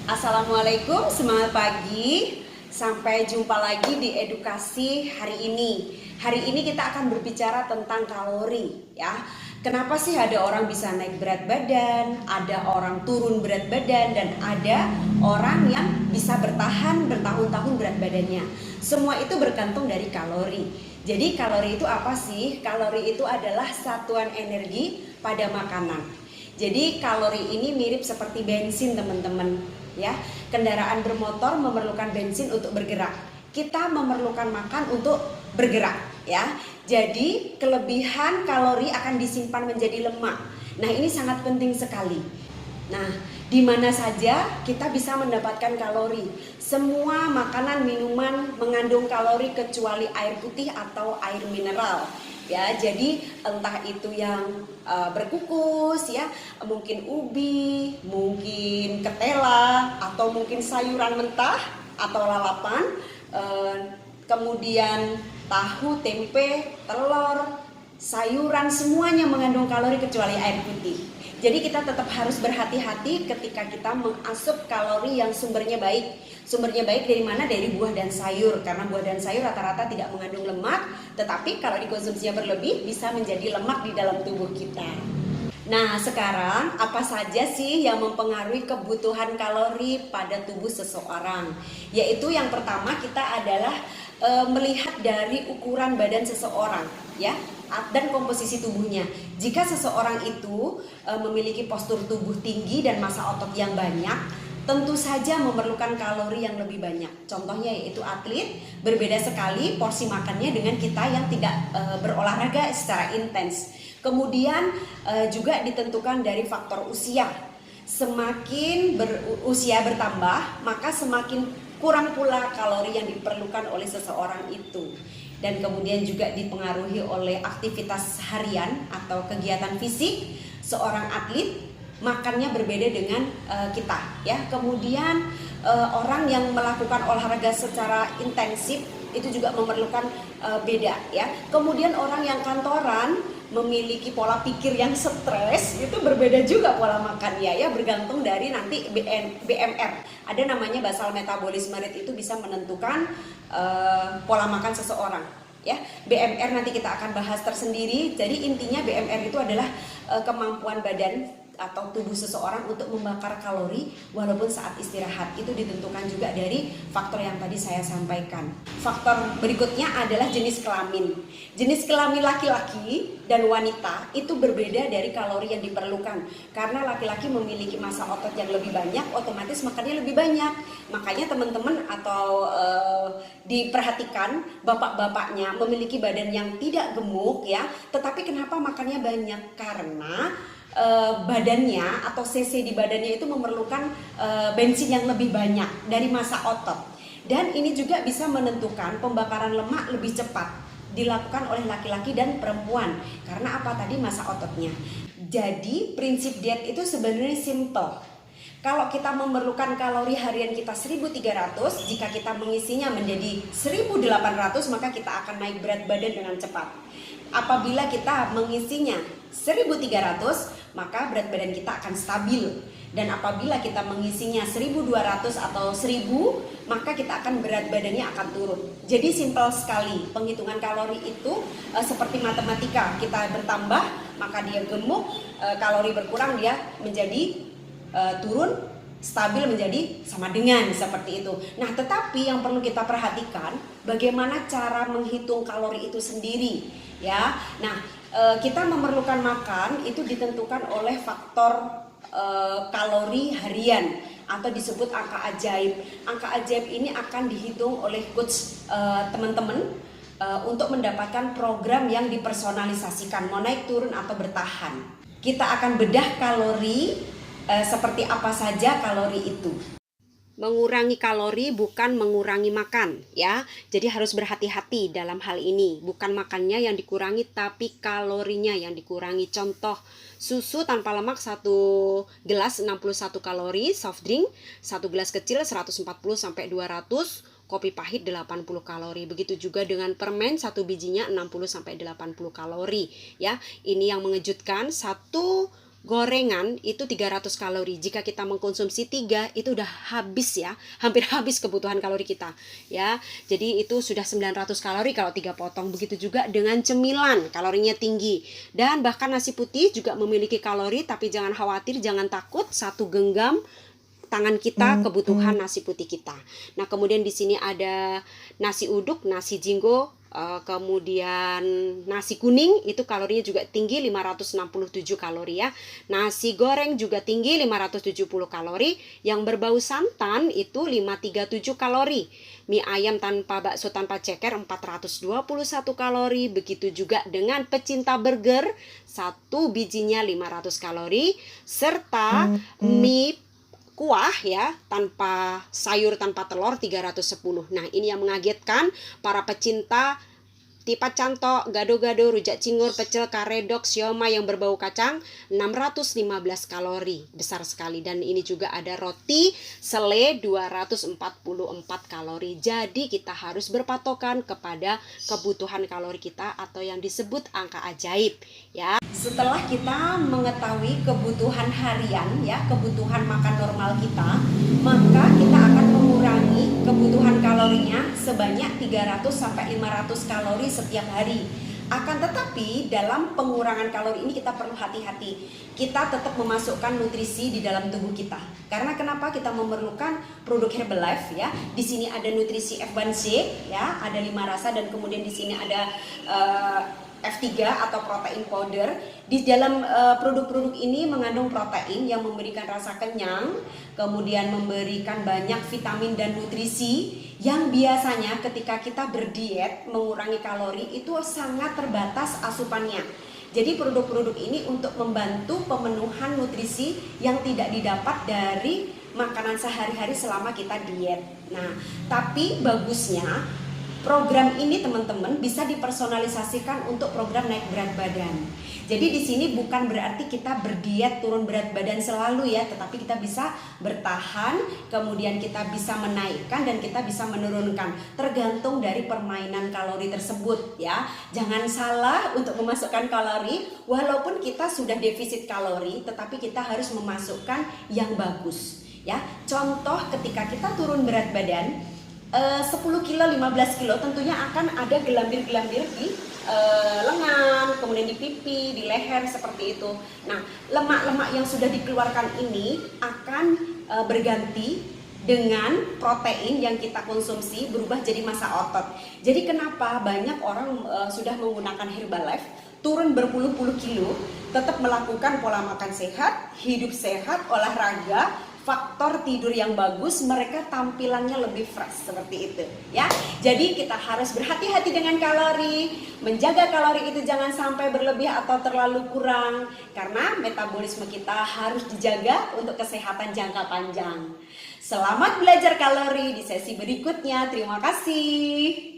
Assalamualaikum, semangat pagi. Sampai jumpa lagi di edukasi hari ini. Hari ini kita akan berbicara tentang kalori ya. Kenapa sih ada orang bisa naik berat badan, ada orang turun berat badan, dan ada orang yang bisa bertahan bertahun-tahun berat badannya. Semua itu bergantung dari kalori. Jadi kalori itu apa sih? Kalori itu adalah satuan energi pada makanan. Jadi kalori ini mirip seperti bensin, teman-teman. Ya, kendaraan bermotor memerlukan bensin untuk bergerak. Kita memerlukan makan untuk bergerak, ya. Jadi kelebihan kalori akan disimpan menjadi lemak. Nah, ini sangat penting sekali. Nah, di mana saja kita bisa mendapatkan kalori? Semua makanan, minuman mengandung kalori kecuali air putih atau air mineral. Ya, jadi entah itu yang berkukus ya, mungkin ubi, mungkin ketela, atau mungkin sayuran mentah atau lalapan, kemudian tahu, tempe, telur, sayuran, semuanya mengandung kalori kecuali air putih. Jadi kita tetap harus berhati-hati ketika kita mengasup kalori yang sumbernya baik. Sumbernya baik dari mana? Dari buah dan sayur. Karena buah dan sayur rata-rata tidak mengandung lemak, tetapi kalau dikonsumsinya berlebih bisa menjadi lemak di dalam tubuh kita. Nah, sekarang apa saja sih yang mempengaruhi kebutuhan kalori pada tubuh seseorang? Yaitu yang pertama kita adalah melihat dari ukuran badan seseorang, ya, dan komposisi tubuhnya. Jika seseorang itu memiliki postur tubuh tinggi dan massa otot yang banyak, tentu saja memerlukan kalori yang lebih banyak. Contohnya yaitu atlet, berbeda sekali porsi makannya dengan kita yang tidak berolahraga secara intens. Kemudian juga ditentukan dari faktor usia. Semakin usia bertambah, maka semakin kurang pula kalori yang diperlukan oleh seseorang itu. Dan kemudian juga dipengaruhi oleh aktivitas harian atau kegiatan fisik. Seorang atlet makannya berbeda dengan kita ya. Kemudian orang yang melakukan olahraga secara intensif itu juga memerlukan beda ya. Kemudian orang yang kantoran memiliki pola pikir yang stres itu berbeda juga pola makannya ya, bergantung dari nanti BMR. Ada namanya basal metabolisme rate, itu bisa menentukan pola makan seseorang ya. BMR nanti kita akan bahas tersendiri. Jadi intinya BMR itu adalah kemampuan badan atau tubuh seseorang untuk membakar kalori walaupun saat istirahat. Itu ditentukan juga dari faktor yang tadi saya sampaikan. Faktor berikutnya adalah jenis kelamin. Jenis kelamin laki-laki dan wanita itu berbeda dari kalori yang diperlukan. Karena laki-laki memiliki massa otot yang lebih banyak, otomatis makannya lebih banyak. Makanya teman-teman atau diperhatikan bapak-bapaknya memiliki badan yang tidak gemuk ya, tetapi kenapa makannya banyak? Karena badannya atau cc di badannya itu memerlukan bensin yang lebih banyak dari massa otot. Dan ini juga bisa menentukan pembakaran lemak lebih cepat dilakukan oleh laki-laki dan perempuan. Karena apa tadi? Massa ototnya. Jadi prinsip diet itu sebenarnya simple. Kalau kita memerlukan kalori harian kita 1300, jika kita mengisinya menjadi 1800, maka kita akan naik berat badan dengan cepat. Apabila kita mengisinya 1300, maka berat badan kita akan stabil. Dan apabila kita mengisinya 1200 atau 1000, maka kita akan berat badannya akan turun. Jadi simpel sekali. Penghitungan kalori itu seperti matematika. Kita bertambah, maka dia gemuk, kalori berkurang dia menjadi turun, stabil menjadi sama dengan seperti itu. Nah, tetapi yang perlu kita perhatikan bagaimana cara menghitung kalori itu sendiri ya. Nah, kita memerlukan makan itu ditentukan oleh faktor kalori harian atau disebut angka ajaib. Angka ajaib ini akan dihitung oleh coach teman-teman untuk mendapatkan program yang dipersonalisasikan, mau naik turun atau bertahan. Kita akan bedah kalori seperti apa saja kalori itu. Mengurangi kalori bukan mengurangi makan ya. Jadi harus berhati-hati dalam hal ini. Bukan makannya yang dikurangi, tapi kalorinya yang dikurangi. Contoh, susu tanpa lemak 1 gelas 61 kalori, soft drink 1 gelas kecil 140 sampai 200, kopi pahit 80 kalori. Begitu juga dengan permen, 1 bijinya 60 sampai 80 kalori ya. Ini yang mengejutkan, 1 gorengan itu 300 kalori. Jika kita mengkonsumsi 3 itu udah habis ya, hampir habis kebutuhan kalori kita ya. Jadi itu sudah 900 kalori kalau 3 potong. Begitu juga dengan cemilan, kalorinya tinggi. Dan bahkan nasi putih juga memiliki kalori, tapi jangan khawatir, jangan takut, 1 genggam tangan kita kebutuhan nasi putih kita. Nah, kemudian di sini ada nasi uduk, nasi jinggo, kemudian nasi kuning itu kalorinya juga tinggi 567 kalori ya. Nasi goreng juga tinggi 570 kalori. Yang berbau santan itu 537 kalori. Mie ayam tanpa bakso tanpa ceker 421 kalori. Begitu juga dengan pecinta burger, 1 bijinya 500 kalori. Serta mie kuah ya, tanpa sayur, tanpa telur 310. Nah, ini yang mengagetkan para pecinta tipat cantok, gado-gado, rujak cingur, pecel, karedok, siomay yang berbau kacang 615 kalori. Besar sekali. Dan ini juga ada roti sele 244 kalori. Jadi kita harus berpatokan kepada kebutuhan kalori kita atau yang disebut angka ajaib ya. Setelah kita mengetahui kebutuhan harian ya, kebutuhan makan normal kita, maka kita akan mengurangi kebutuhan kalorinya sebanyak 300 sampai 500 kalori setiap hari. Akan tetapi dalam pengurangan kalori ini kita perlu hati-hati. Kita tetap memasukkan nutrisi di dalam tubuh kita. Karena kenapa kita memerlukan produk Herbalife ya? Di sini ada nutrisi F1C ya, ada 5 rasa, dan kemudian di sini ada F3 atau protein powder. Di dalam produk-produk ini mengandung protein yang memberikan rasa kenyang, kemudian memberikan banyak vitamin dan nutrisi yang biasanya ketika kita berdiet mengurangi kalori itu sangat terbatas asupannya. Jadi produk-produk ini untuk membantu pemenuhan nutrisi yang tidak didapat dari makanan sehari-hari selama kita diet. Nah, tapi bagusnya program ini teman-teman bisa dipersonalisasikan untuk program naik berat badan. Jadi di sini bukan berarti kita berdiet turun berat badan selalu ya, tetapi kita bisa bertahan, kemudian kita bisa menaikkan dan kita bisa menurunkan, tergantung dari permainan kalori tersebut ya. Jangan salah untuk memasukkan kalori, walaupun kita sudah defisit kalori, tetapi kita harus memasukkan yang bagus ya. Contoh ketika kita turun berat badan 10 kilo, 15 kilo tentunya akan ada gelambir-gelambir di lengan, kemudian di pipi, di leher seperti itu. Nah, lemak-lemak yang sudah dikeluarkan ini akan berganti dengan protein yang kita konsumsi berubah jadi massa otot. Jadi kenapa banyak orang sudah menggunakan Herbalife turun berpuluh-puluh kilo, tetap melakukan pola makan sehat, hidup sehat, olahraga, faktor tidur yang bagus, mereka tampilannya lebih fresh seperti itu ya. Jadi kita harus berhati-hati dengan kalori, menjaga kalori itu jangan sampai berlebih atau terlalu kurang, karena metabolisme kita harus dijaga untuk kesehatan jangka panjang. Selamat belajar kalori di sesi berikutnya. Terima kasih.